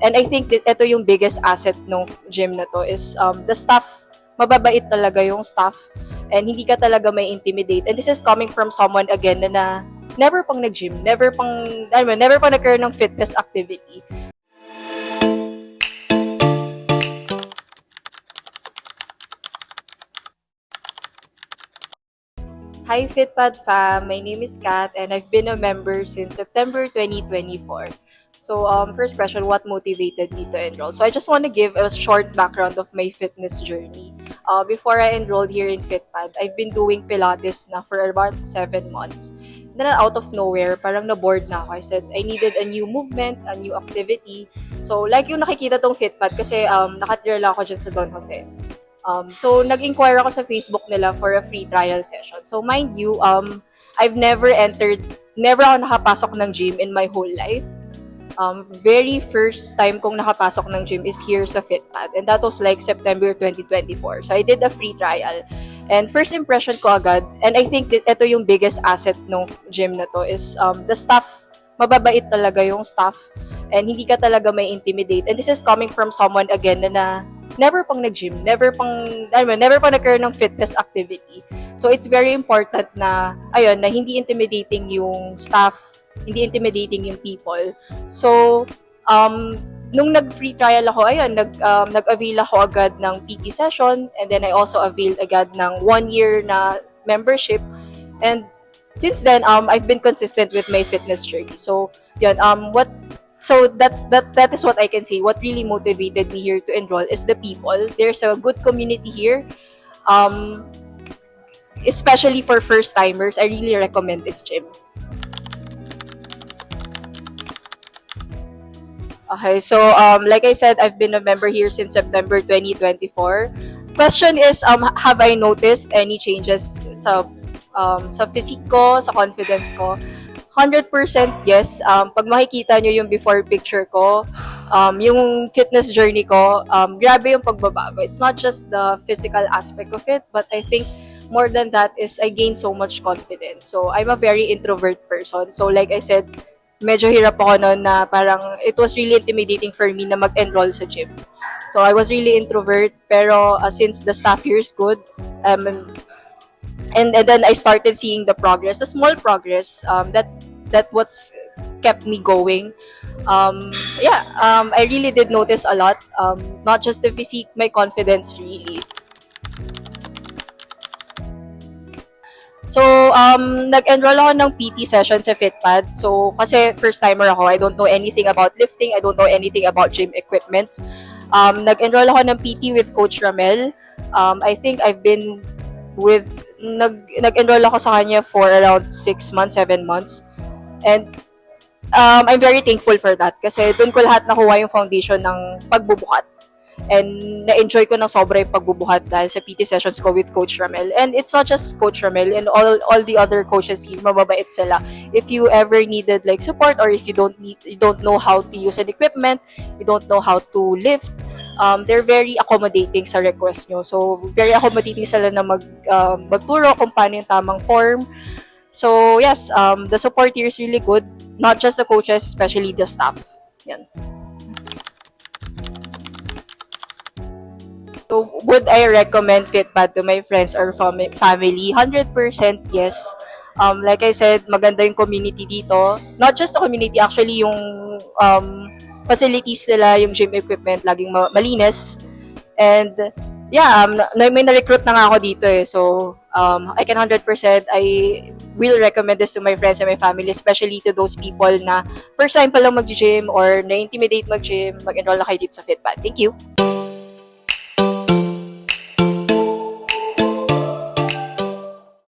And I think that ito yung biggest asset ng gym na to is the staff. Mababait talaga yung staff and hindi ka talaga may intimidate. And this is coming from someone again na never pang nag-gym, never pang nagkaroon ng fitness activity. Hi FitPad fam, my name is Kat and I've been a member since September 2024. So first question, what motivated me to enroll? So I just want to give a short background of my fitness journey. Before I enrolled here in FitPad, I've been doing Pilates na for about 7 months. Then out of nowhere, parang na-bored na ako. I said, I needed a new movement, a new activity. So like yung nakikita tong FitPad kasi nakatira lang ako dyan sa Don Jose. So, nag-inquire ako sa Facebook nila for a free trial session. So, mind you, I've never ako nakapasok ng gym in my whole life. Very first time kong nakapasok ng gym is here sa FitPad. And that was like September 2024. So, I did a free trial. And first impression ko agad, and I think that ito yung biggest asset ng gym na to is the staff. Mababait talaga yung staff. And hindi ka talaga may intimidate. And this is coming from someone again na never pang nag-gym, never pang nagkaroon ng fitness activity. So it's very important na hindi intimidating yung staff, hindi intimidating yung people. So nung nag-free trial ako, nag-avail ako agad ng PT session and then I also availed agad ng 1 year na membership. And since then I've been consistent with my fitness journey. So that is what I can say. What really motivated me here to enroll is the people. There's a good community here. Especially for first timers, I really recommend this gym. Okay, so like I said, I've been a member here since September 2024. Question is, have I noticed any changes sa physique ko, sa confidence ko? 100% yes. Pag makikita nyo yung before picture ko, yung fitness journey ko, grabe yung pagbabago. It's not just the physical aspect of it, but I think more than that is I gained so much confidence. So, I'm a very introvert person. So, like I said, medyo hirap ako noon na parang it was really intimidating for me na mag-enroll sa gym. So, I was really introvert, pero since the staff here is good, and then I started seeing the progress, the small progress, that what's kept me going. I really did notice a lot, not just the physique, my confidence really. So, nag-enroll ako ng PT session sa FitPad. So, kasi first timer ako, I don't know anything about lifting, I don't know anything about gym equipments. Nag-enroll ako ng PT with Coach Ramel. I think I've been nag-enroll ako sa kanya for around 6 months, 7 months. And I'm very thankful for that kasi doon ko lahat nakuha yung foundation ng pagbubuhat. And na-enjoy ko ng sobra yung pagbubuhat dahil sa PT sessions ko with Coach Ramel. And it's not just Coach Ramel, and all the other coaches here, mababait sila. If you ever needed like support, or if you don't know how to use an equipment, you don't know how to lift, they're very accommodating sa request nyo. So, very accommodating sila na magturo kung paano yung tamang form. So, yes, the support here is really good. Not just the coaches, especially the staff. Yan. So, would I recommend FitPad to my friends or family? 100% yes. Like I said, maganda yung community dito. Not just the community, actually yung facilities nila, yung gym equipment, laging malinis. And may na-recruit na nga ako dito eh. So, I can 100%, I will recommend this to my friends and my family, especially to those people na first time pa lang mag-gym or na-intimidate mag-gym, mag-enroll na kayo dito sa FitPad. Thank you!